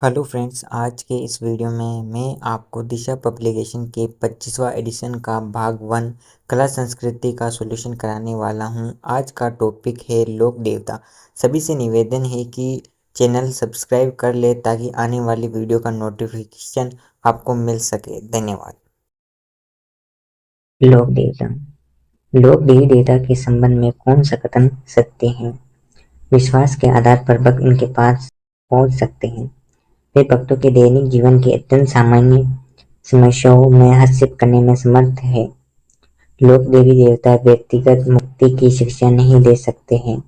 Hello friends, आज के इस वीडियो में मैं आपको दिशा पब्लिकेशन के 25वां एडिशन का भाग 1 कला संस्कृति का सॉल्यूशन कराने वाला हूं। आज का टॉपिक है लोक देवता। सभी से निवेदन है कि चैनल सब्सक्राइब कर ले ताकि आने वाली वीडियो का नोटिफिकेशन आपको मिल सके। धन्यवाद। लोक देवता। लोक देवी देवता के संबंध में कौन सा कथन सत्य है? विश्वास के आधार पर भक्त इनके पास पहुंच सकते हैं। वे भक्तों के दैनिक जीवन की अत्यंत सामान्य समस्याओं में हस्तक्षेप करने में समर्थ है। लोक देवी देवता व्यक्तिगत मुक्ति की शिक्षा नहीं दे सकते हैं।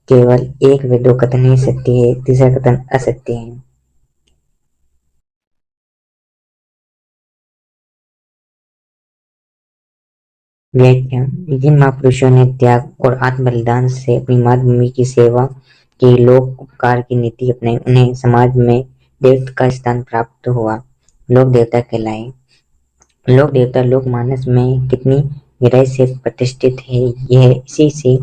केवल एक व दो कथन ही सत्य है, तीसरा कथन असत्य है। व्याख्या। जिन महापुरुषों ने त्याग और आत्म बलिदान से अपनी मातृभूमि की सेवा की, लोक उपकार की नीति अपनाई, उन्हें समाज में देवत्व का स्थान प्राप्त हुआ, लोक देवता कहलाए। लोक देवता लोकमानस में कितनी गहराई से प्रतिष्ठित है, यह इसी से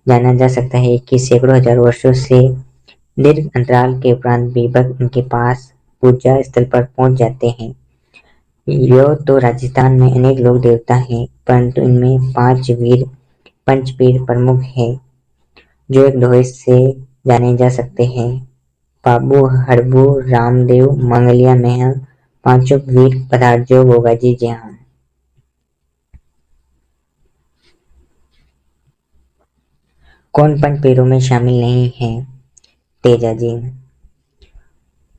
जाना जा सकता है कि सैकड़ों हजार वर्षों से दीर्घ अंतराल के उपरांत भी भक्त उनके पास पूजा स्थल पर पहुंच जाते हैं। यो तो राजस्थान में अनेक लोक देवता हैं, परंतु इनमें 5 वीर पंचपीर प्रमुख हैं, जो एक दोहे से जाने जा सकते हैं। पाबू, हड़बू, रामदेव, मंगलिया महल, पांचों वीर पधार्जो गोगाजी जहाँ। कौन पंचपीरों में शामिल नहीं है? तेजाजी।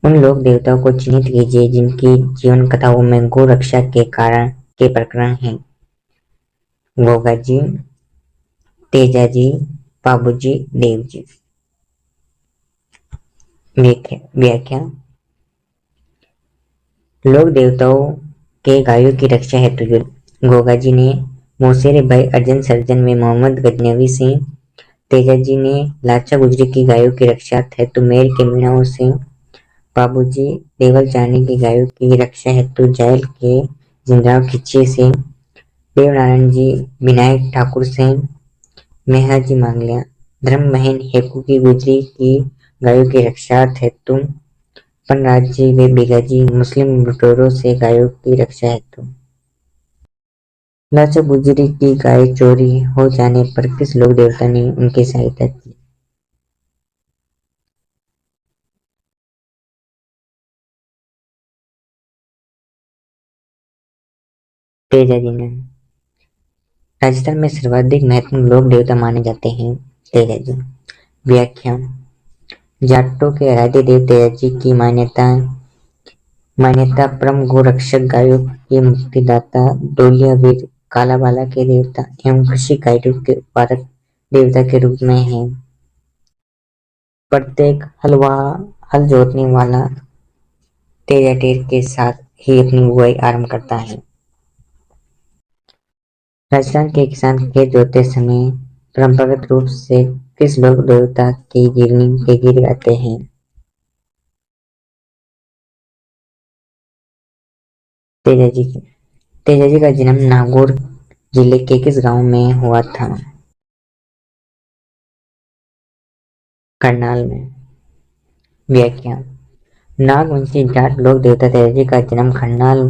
उन लोक देवताओं को चिन्हित कीजिए जिनकी जीवन कथाओं में गौ रक्षा के कारण के प्रकरण हैं। गोगाजी, तेजाजी, पाबूजी, देवजी। व्याख्या। लोक देवताओं के गायों की रक्षा हेतु युद्ध। गोगाजी ने मोसेरे भाई अर्जन सर्जन में मोहम्मद गजनवी से, तेजाजी ने लाचा गुजरी की गायों की रक्षा हेतु मेर के मीणाओं से, बाबूजी देवल जानी की गायों की रक्षा हेतु जायल के जिंदाव खिच्चे से, देवनारायण जी विनायक ठाकुर से, मेहाजी मांगलिया धर्म बहन हेकू की गुजरी की गायों की रक्षा हेतु, पनराजी व बिगाजी मुस्लिम लुटेरों से गायों की रक्षा हेतु। लाचा गुजरी की गाय चोरी हो जाने पर किस लोक देवता ने उनकी सहायता की? तेजाजी ने। राजस्थान में सर्वाधिक महत्वपूर्ण लोक देवता माने जाते हैं तेजाजी। व्याख्या। जाटों के आराध्य देव तेजाजी की मान्यता परम गो रक्षक, गायों के मुक्तिदाता, डोलिया वीर, कालाबाला के देवता एवं कृषि कार्यों के उत्पादक देवता के रूप में है। प्रत्येक हल जोतने वाला तेजाटेर के साथ ही अपनी बुआई आरंभ करता है। राजस्थान के किसान खेत जोतते समय परंपरागत रूप से किस लोक देवता की जीवनी के गीत गाते हैं? तेजाजी की। तेजाजी का जन्म नागौर जिले के किस गांव में हुआ था? करनाल में। व्याख्या। नागवंशी जाट लोक देवता तेजाजी का जन्म करनाल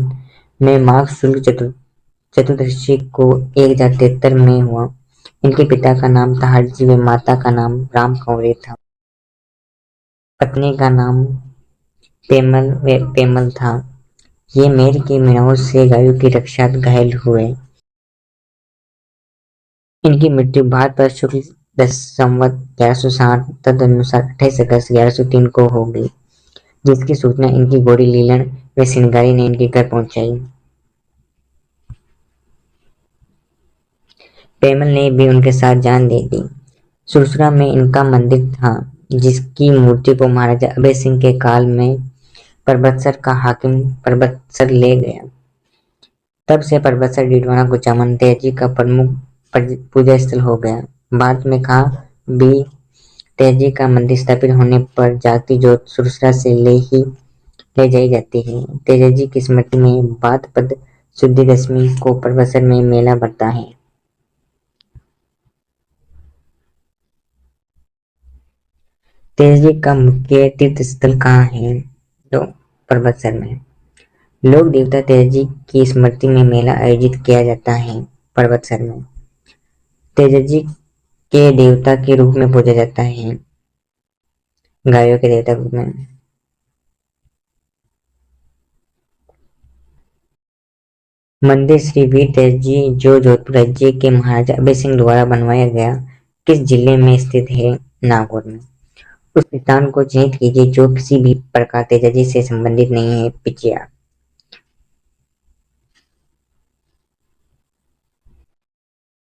में माघ शुक्ल चतुर्दशी को 1073 में हुआ। इनके पिता का नाम था हरजी व माता का नाम राम कंवरे था। पत्नी का नाम पेमल था। ये मेर के मीणाओं से गायों की रक्षा घायल हुए। इनकी मृत्यु भाद्रपद शुक्ल दस संवत 1160 तदनुसार 28 अगस्त 1103 को हो गई, जिसकी सूचना इनकी घोड़ी लीलन व सिंगारी ने इनके घर पहुंचाई। पेमल ने भी उनके साथ जान दे दी। सुरसुरा में इनका मंदिर था, जिसकी मूर्ति को महाराजा अभय सिंह के काल में परबतसर का हाकिम परबतसर ले गया। तब से परबतसर डीडवाना कुचामन तेजी का प्रमुख पूजा स्थल हो गया। भारत में कहा भी तेजी का मंदिर स्थापित होने पर जागती जोत सुरसुरा से ले जाई जाती है। तेजाजी की स्मृति में भाद्रपद शुद्ध दशमी को परबतसर में मेला भरता है। तेजाजी का मुख्य तीर्थ स्थल कहाँ है? तो पर्वतसर में लोक देवता तेजाजी की स्मृति में मेला आयोजित किया जाता है। पर्वतसर में तेजाजी के देवता के रूप में पूजा जाता है, गायों के देवता के रूप में। मंदिर श्री वीर तेजाजी जो जोधपुर राज्य के महाराजा अभय सिंह द्वारा बनवाया गया, किस जिले में स्थित है? नागौर में। उस स्थान को चिन्हित कीजिए जो किसी भी प्रकार तेजाजी से संबंधित नहीं है। पिचिया।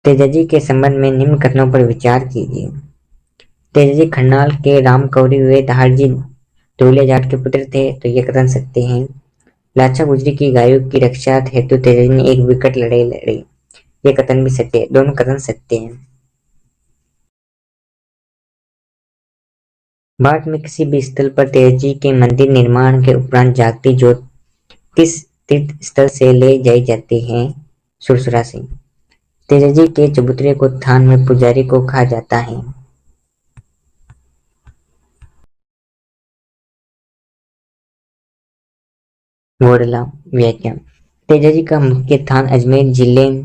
तेजाजी के संबंध में निम्न कथनों पर विचार कीजिए। तेजाजी खन्नाल के रामकौरी हुए धारजी धूले जाट के पुत्र थे, तो ये कथन सत्य हैं। लाचा गुजरी की गायों की रक्षा हेतु तेजाजी ने एक विकट लड़ाई लड़ी, ये कथन भी सत्य है। दोनों कथन सत्य हैं। भारत में किसी भी स्थल पर तेजाजी के मंदिर निर्माण के उपरांत जागती जोत किस तीर्थ स्थल से ले जाई जाती है? सुरसुरा से। तेजाजी के चबूतरे को थान में पुजारी को कहा जाता है। घोड़ला। व्याख्या। तेजाजी का मुख्य स्थान अजमेर जिले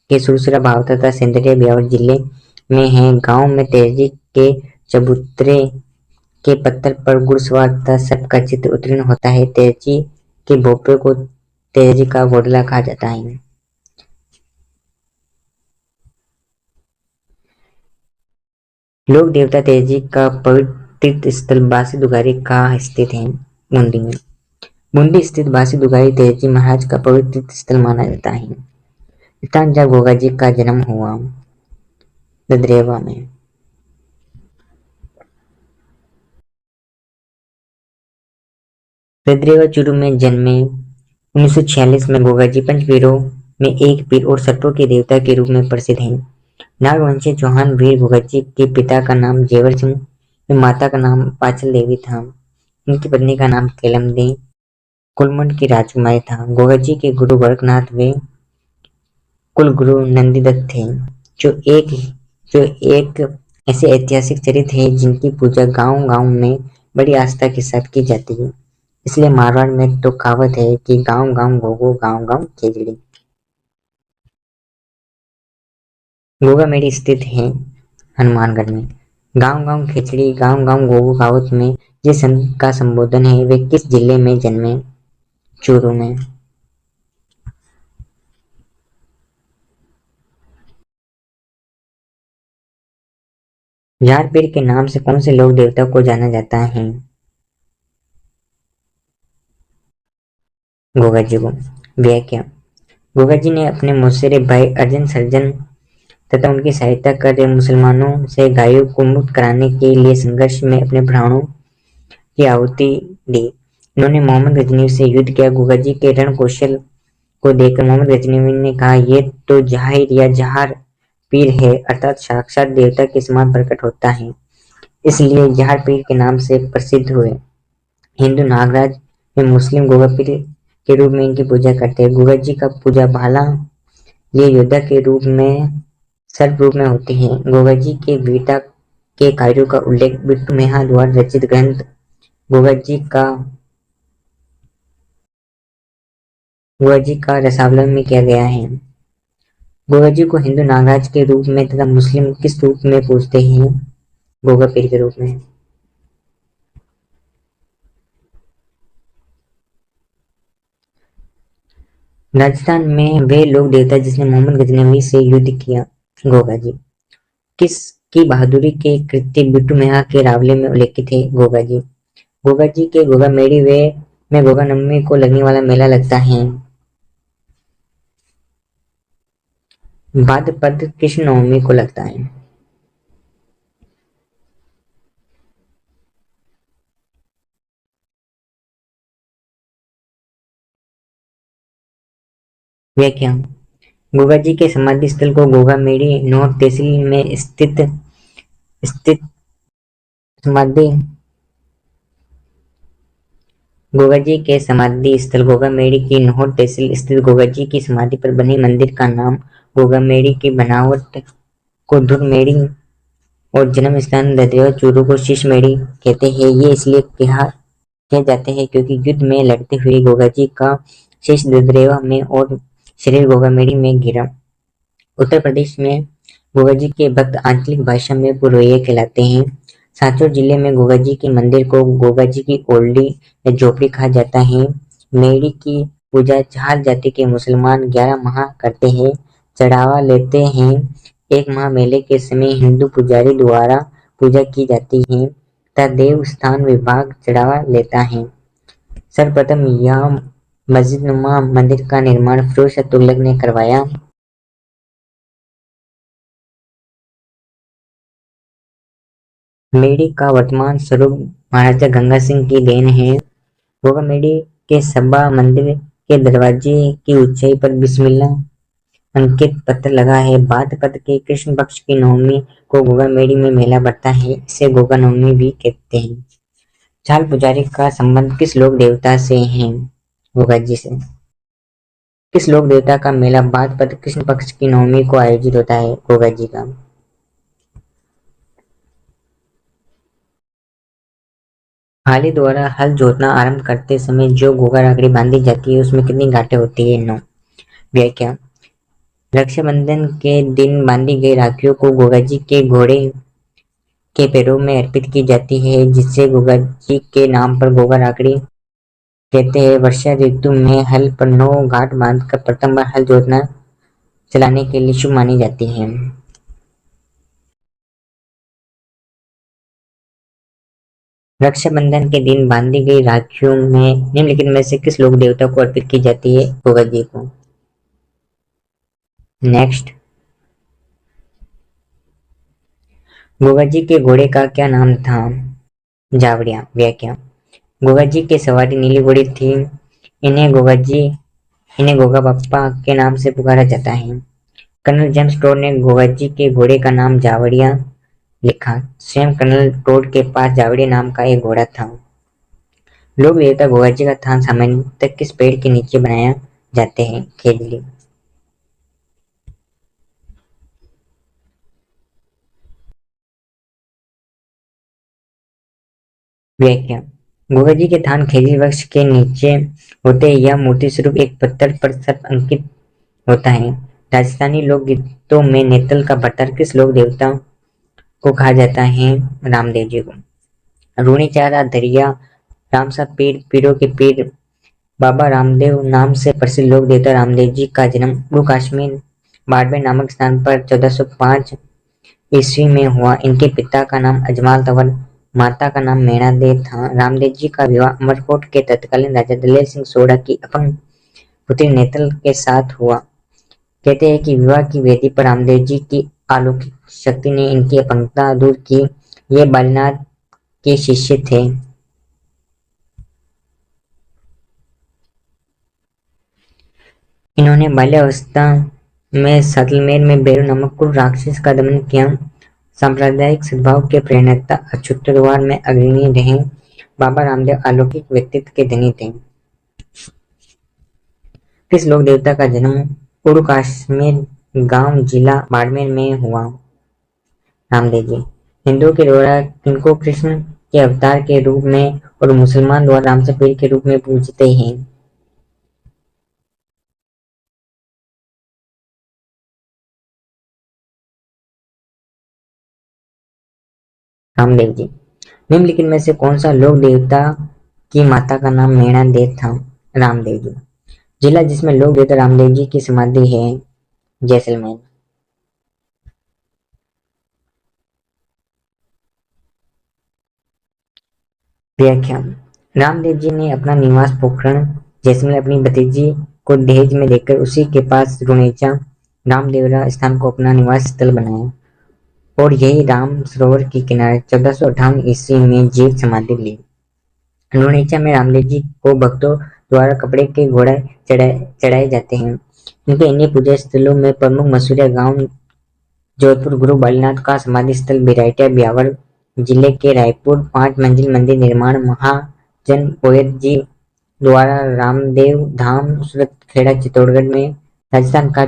के सुरसुरा भाव तथा सिंदरिया ब्यावर जिले में है। गांव में तेजाजी के चबूतरे के पत्थर पर घुड़सवार तथा सर्प का चित्र उत्कीर्ण होता है। तेजाजी के भोपे को तेजाजी का घोड़ला कहा जाता है। लोक देवता तेजाजी का पवित्र तीर्थ स्थल बासी दुगारी कहाँ स्थित है? बूंदी में। बूंदी स्थित बासी दुगारी तेजाजी महाराज का पवित्र तीर्थ स्थल माना जाता है। स्थान जहाँ गोगाजी का जन्म हुआ, ददरेवा में। ददरेवा चूरू में जन्मे। 1946 में गोगाजी पंचवीरों में एक पीर और सर्पों के देवता के रूप में प्रसिद्ध हैं। नागवंशी चौहान वीर गोगाजी के पिता का नाम जेवर सिंह व माता का नाम पाचल देवी था। उनकी पत्नी का नाम केलमदी कुलमंड की राजकुमारी था। गोगाजी के गुरु गोरखनाथ व कुलगुरु नंदीदत्त थे, जो एक ऐसे ऐतिहासिक चरित्र है जिनकी पूजा गांव-गांव में बड़ी आस्था के साथ की जाती है। इसलिए मारवाड़ में तो कहावत है कि गांव-गांव गोगो गांव-गांव खिचड़ी। गोगामेड़ी स्थित है हनुमानगढ़ में। गांव-गांव खिचड़ी गांव-गांव गोगो कहावत में जिस संत का संबोधन है वे किस जिले में जन्मे? चूरू में। झारपीर के नाम से कौन से लोक देवता को जाना जाता है? गोगाजी को। व्याख्या। गोगाजी ने अपने मौसेरे भाई अर्जन सर्जन तथा उनकी सहायता कर मुसलमानों से गायों को मुक्त कराने के लिए संघर्ष में अपने प्राणों की आहुति दी। इन्होंने मोहम्मद गजनवी से युद्ध किया। गोगाजी के रण कौशल को देखकर मोहम्मद गजनवी ने कहा, ये तो जहाहिर या जहार पीर है, अर्थात साक्षात देवता के समान प्रकट होता है, इसलिए जहार पीर के नाम से प्रसिद्ध हुए। हिंदू नागराज व मुस्लिम गोगा पीर के रूप में इनकी पूजा करते हैं। गोगाजी का पूजा भाला लिए योद्धा के रूप में सर्प रूप में होती है। गोगाजी के वीरता के कार्यों का उल्लेख बिट्टू मेहा द्वारा रचित ग्रंथ गोगाजी का रसावलंबन में किया गया है। गोगाजी को हिंदू नागराज के रूप में तथा मुस्लिम किस रूप में पूजते हैं? गोगा पीर के रूप में। राजस्थान में वे लोक देवता जिसने मोहम्मद गजनवी से युद्ध किया? गोगाजी। किसकी बहादुरी के कृत्य बिट्टू मेहा के रावले में उल्लेखित है? गोगाजी। गोगाजी के गोगामेड़ी वे में गोगानवमी को लगने वाला मेला लगता है। भाद्रपद कृष्ण नवमी को लगता है। व्याख्या। गोगाजी के समाधि स्थल को गोगामेड़ी नौर तहसील में स्थित समाधि गोगाजी के समाधि स्थल गोगामेड़ी की नौर तहसील स्थित गोगाजी की समाधि पर बने मंदिर का नाम गोगामेड़ी की बनावट को धुरमेड़ी और जन्म स्थान ददरेवा चूरू को शीशमेड़ी कहते हैं। ये इसलिए कहा किए जाते हैं क्योंकि युद्ध में लड़ते हुए गोगाजी का शेष ददरेवा में और शरीर गोगामेड़ी में गिरा। उत्तर प्रदेश में गोगाजी के भक्त आंचलिक भाषा में पुरोहिया कहलाते हैं। सांचौर जिले में गोगाजी के मंदिर को गोगाजी की ओल्डी या झोपड़ी कहा जाता है। मेड़ी की पूजा चार जाति के मुसलमान 11 माह करते हैं, चढ़ावा लेते हैं। 1 माह मेले के समय हिंदू पुजारी द्वारा पूजा की जाती है तथा देव स्थान विभाग चढ़ावा लेता है। सर्वप्रथम यह मस्जिदनुमा मंदिर का निर्माण फिरोज शाह तुगलक ने करवाया। मेडी का वर्तमान स्वरूप महाराजा गंगा सिंह की देन है। गोगामेडी के सभा मंदिर के दरवाजे की ऊंचाई पर बिस्मिल्लाह अंकित पत्थर लगा है। भाद्रपद के कृष्ण पक्ष की नवमी को गोगामेडी में मेला बढ़ता है, इसे गोगा नवमी भी कहते हैं। झाल पुजारी का संबंध किस लोक देवता से है? गोगाजी से। किस लोक देवता का मेला भाद्रपद कृष्ण पक्ष की नवमी को आयोजित होता है? गोगाजी का। हाली द्वारा हल जोतना आरंभ करते समय जो गोगा राखड़ी बांधी जाती है उसमें कितनी गांठें होती है? 9। व्याख्या। रक्षाबंधन के दिन बांधी गई राखियों को गोगाजी के घोड़े के पैरों में अर्पित की जाती है, जिससे गोगाजी के नाम पर गोगा राखड़ी कहते हैं। वर्षा ऋतु में हल पर 9 गांठ बांधकर प्रथम बार हल जोतना चलाने के लिए शुभ मानी जाती है। रक्षाबंधन के दिन बांधी गई राखियों में निम्नलिखित में से किस लोक देवता को अर्पित की जाती है? गोगाजी को। नेक्स्ट। गोगाजी के घोड़े का क्या नाम था? जावड़िया। व्याख्या। गोगाजी की सवारी नीली घोड़ी थी। इन्हें गोगा बप्पा के नाम से पुकारा जाता है। कर्नल जेम्स टोड ने गोगाजी के घोड़े का नाम जावड़िया लिखा। स्वयं कर्नल टोड के पास जावड़िया नाम का एक घोड़ा था। लोक देवता गोगाजी का थान सामान्यतः किस पेड़ के नीचे बनाया जाते हैं? खेजली। व्याख्या। गोगाजी के थान खेजली वृक्ष के नीचे होते यह मूर्ति स्वरूप एक पत्थर पर सर्प अंकित होता है। राजस्थानी लोकगीतों में नेतल का भट्टर किस लोक देवता को कहा जाता है? रामदेव जी को। रूणी चारा दरिया रामसा पीर पीरों के पीर बाबा रामदेव नाम से प्रसिद्ध लोक देवता रामदेव जी का जन्म पूर्व कश्मीर बाड़मेर नामक स्थान पर 1405 ईस्वी में हुआ। इनके पिता का नाम अजमाल तंवर, माता का नाम मैणा दे था। रामदेव जी का विवाह अमरकोट के तत्कालीन राजा दलेर सिंह सोढ़ा की अपंग पुत्री नेतल के साथ हुआ। कहते हैं कि विवाह की वेदी पर रामदेव जी की अलौकिक शक्ति ने इनकी अपंगता दूर की। ये बालीनाथ के शिष्य थे। इन्होंने बाल्यावस्था में सैतलमेर में बेरू नामक क्रूर राक्षस का दमन किया। सांप्रदायिक सद्भाव के प्रेरणा अछूतवार में अग्रणी रहे। बाबा रामदेव अलौकिक व्यक्तित्व के धनी थे। किस लोक देवता का जन्म पूर्व कश्मीर गांव जिला बाड़मेर में हुआ? रामदेव जी। हिंदुओं के द्वारा इनको कृष्ण के अवतार के रूप में और मुसलमान द्वारा रामसा पीर के रूप में पूजते हैं। रामदेव जी। निम्नलिखित में से कौन सा लोक देवता की माता का नाम मैणा दे था? रामदेव जी। जिला जिसमें लोक देवता रामदेव जी की समाधि है? जैसलमेर। व्याख्या। रामदेव जी ने अपना निवास पोखरण जैसलमेर अपनी भतीजी को दहेज में देकर उसी के पास रुणेचा रामदेवरा स्थान को अपना निवास स्थल बनाया और यही राम सरोवर के किनारे 1458 ईस्वी में जीवित समाधि ली। रुणेचा में रामदेव जी को भक्तों द्वारा कपड़े के घोड़े चढ़ाए जाते हैं। इनके अन्य पूजा स्थलों में प्रमुख मसूरिया गांव जोधपुर गुरु बालीनाथ का समाधि स्थल बिराइटिया ब्यावर जिले के रायपुर 5 मंजिल मंदिर निर्माण महाजन बोयत जी द्वारा रामदेव धाम सूरत खेड़ा चित्तौड़गढ़ में राजस्थान का